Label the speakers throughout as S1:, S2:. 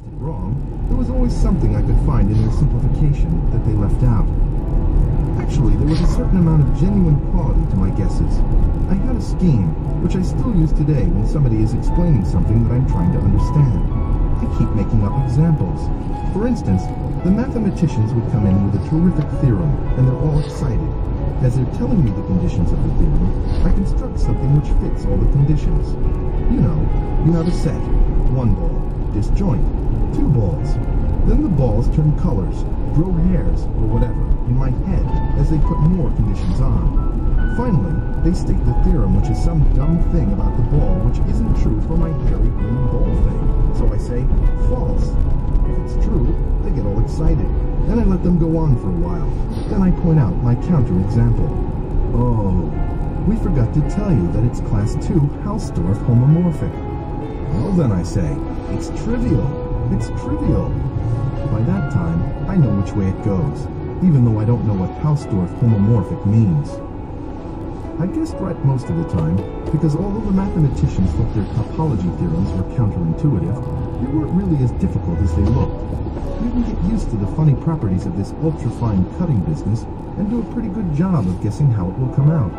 S1: it wrong, there was always something I could find in their simplification that they left out. Actually, there was a certain amount of genuine quality to my guesses. I had a scheme, which I still use today when somebody is explaining something that I'm trying to understand. I keep making up examples. For instance, the mathematicians would come in with a terrific theorem, and they're all excited. As they're telling me the conditions of the theorem, I construct something which fits all the conditions. You know, you have a set. 1 ball, disjoint. 2 balls. Then the balls turn colors, grow hairs, or whatever, in my head as they put more conditions on. Finally, they state the theorem, which is some dumb thing about the ball which isn't true for my hairy green ball thing. So I say, false. If it's true, they get all excited. Then I let them go on for a while. Then I point out my counterexample. Oh, we forgot to tell you that it's class 2 Hausdorff homomorphic. Well then, I say, it's trivial. It's trivial. By that time, I know which way it goes, even though I don't know what Hausdorff homomorphic means. I guessed right most of the time, because although the mathematicians thought their topology theorems were counterintuitive, they weren't really as difficult as they looked. You can get used to the funny properties of this ultra-fine cutting business and do a pretty good job of guessing how it will come out.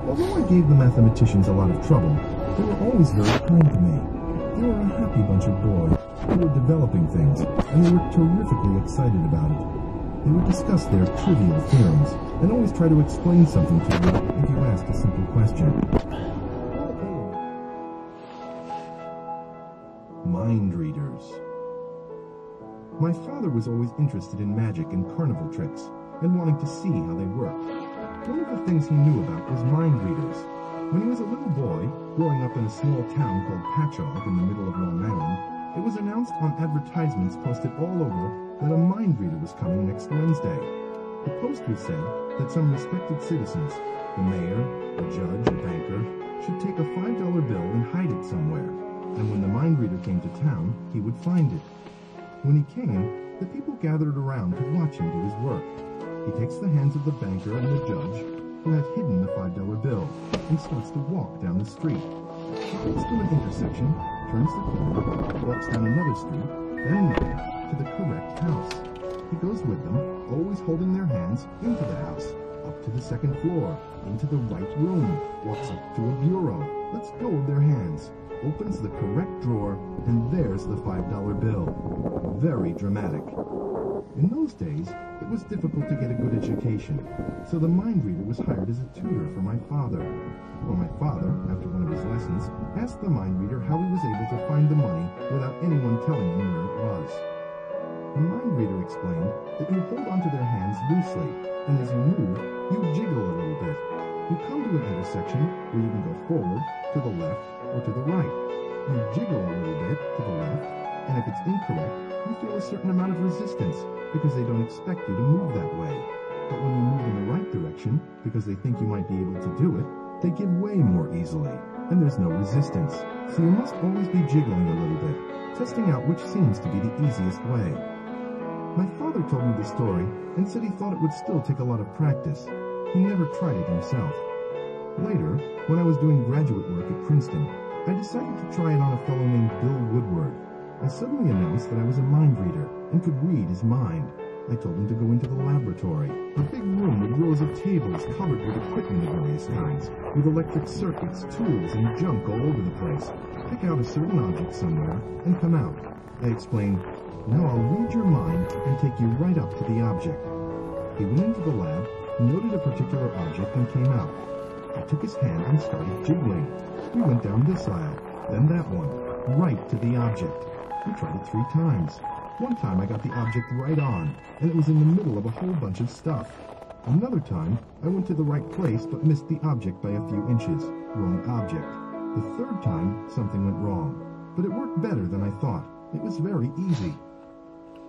S1: Although I gave the mathematicians a lot of trouble, they were always very kind to me. They were a happy bunch of boys who were developing things, and they were terrifically excited about it. They would discuss their trivial theorems, and always try to explain something to you if you asked a simple question. Mind readers. My father was always interested in magic and carnival tricks, and wanting to see how they worked. One of the things he knew about was mind readers. When he was a little boy, growing up in a small town called Patchogue in the middle of Long Island, it was announced on advertisements posted all over that a mind reader was coming next Wednesday. The posters said that some respected citizens, the mayor, a judge, a banker, should take a $5 bill and hide it somewhere, and when the mind reader came to town, he would find it. When he came, the people gathered around to watch him do his work. He takes the hands of the banker and the judge, who have hidden the $5 bill, and starts to walk down the street. He gets to an intersection, turns the corner, walks down another street, then another, to the correct house. He goes with them, always holding their hands, into the house, up to the second floor, into the right room, walks up to a bureau, lets go of their hands, opens the correct drawer, and there's the $5 bill. Very dramatic. In those days, it was difficult to get a good education, so the mind reader was hired as a tutor for my father. Well, my father, after one of his lessons, asked the mind reader how he was able to find the money without anyone telling him where it was. The mind reader explained that you hold onto their hands loosely, and as you move, you jiggle a little bit. You come to an intersection where you can go forward, to the left, or to the right. You jiggle a little bit to the left, and if it's incorrect, you feel a certain amount of resistance, because they don't expect you to move that way. But when you move in the right direction, because they think you might be able to do it, they give way more easily, and there's no resistance. So you must always be jiggling a little bit, testing out which seems to be the easiest way. My father told me the story, and said he thought it would still take a lot of practice. He never tried it himself. Later, when I was doing graduate work at Princeton, I decided to try it on a fellow named Bill Woodward. I suddenly announced that I was a mind reader, and could read his mind. I told him to go into the laboratory, a big room with rows of tables covered with equipment of various kinds, with electric circuits, tools, and junk all over the place. Pick out a certain object somewhere, and come out. I explained, "Now I'll read your mind and take you right up to the object." He went into the lab, noted a particular object, and came out. I took his hand and started jiggling. We went down this aisle, then that one, right to the object. We tried it 3 times. One time I got the object right on, and it was in the middle of a whole bunch of stuff. Another time, I went to the right place but missed the object by a few inches. Wrong object. The 3rd time, something went wrong. But it worked better than I thought. It was very easy.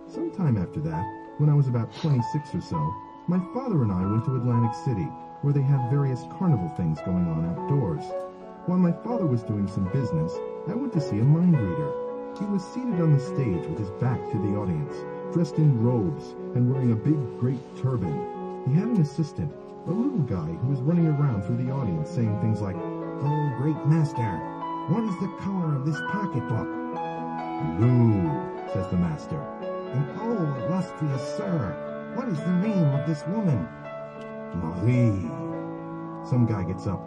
S1: Some time after that, when I was about 26 or so, my father and I went to Atlantic City, where they had various carnival things going on outdoors. While my father was doing some business, I went to see a mind reader. He was seated on the stage with his back to the audience, dressed in robes and wearing a big, great turban. He had an assistant, a little guy who was running around through the audience saying things like, "Oh, great master, what is the color of this pocketbook?" Lou, says the master. And oh, illustrious sir, what is the name of this woman? Marie. Some guy gets up.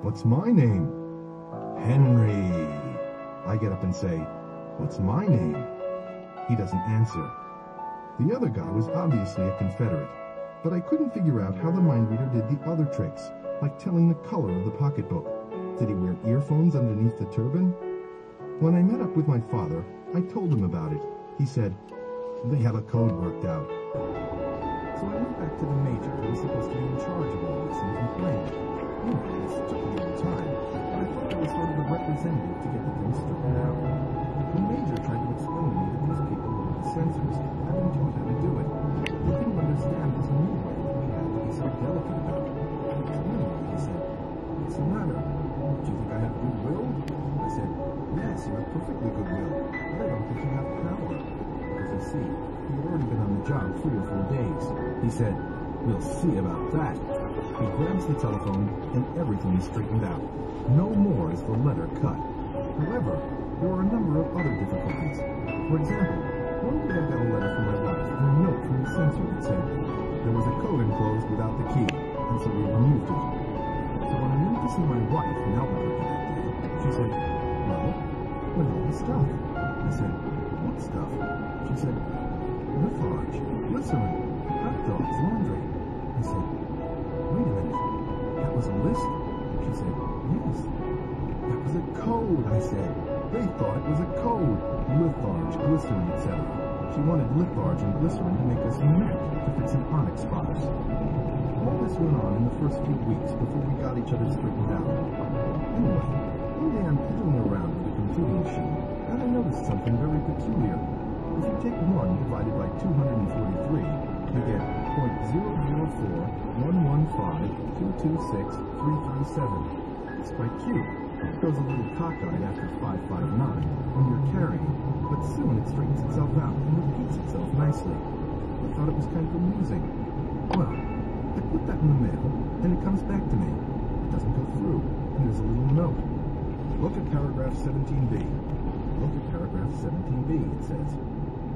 S1: What's my name? Henry. I get up and say, what's my name? He doesn't answer. The other guy was obviously a Confederate, but I couldn't figure out how the mind reader did the other tricks, like telling the color of the pocketbook. Did he wear earphones underneath the turban? When I met up with my father, I told him about it. He said, they have a code worked out. So I went back to the major who was supposed to be in charge of all this and complained. This took a little time, but I thought I was sort of a representative to get the thing straightened out. The major tried to explain to me that these people were the censors, having taught how to do it. They didn't understand this new way that we had to be so delicate about it. Finally, he said, what's the matter? Do you think I have goodwill? I said, yes, you have perfectly goodwill, but I don't think you have power. Because you see, he had already been on the job 3 or 4 days. He said, we'll see about that. He grabs the telephone, and everything is straightened out. No more is the letter cut. However, there were a number of other difficulties. For example, one day I got a letter from my wife and a note from the censor that said, there was a code enclosed without the key, and so we removed it. So when I went to see my wife in Albuquerque that day, she said, well, with all the stuff. I said, what stuff? She said, Lafarge, glycerin, hot dogs, laundry. I said, wait a minute, that was a list? She said, yes. That was a code, I said. They thought it was a code. Lafarge, glycerin, etc. She wanted Lafarge and glycerin to make us meth to fix an onyx spotters. All this went on in the first few weeks before we got each other straightened out. Anyway, one day I'm fiddling around with the computing machine, and I noticed something very peculiar. If you take 1 divided by 243, you get 0.004115226,337. It's quite cute. It goes a little cockeyed after 559 when you're carrying, but soon it straightens itself out and repeats itself nicely. I thought it was kind of amusing. Well, I put that in the mail, and it comes back to me. It doesn't go through, and there's a little note. Look at paragraph 17B. Look at paragraph 17B, it says.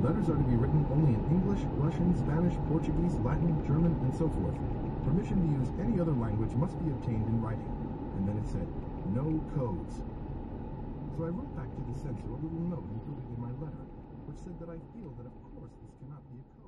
S1: Letters are to be written only in English, Russian, Spanish, Portuguese, Latin, German, and so forth. Permission to use any other language must be obtained in writing. And then it said, no codes. So I wrote back to the censor a little note included in my letter, which said that I feel that of course this cannot be a code.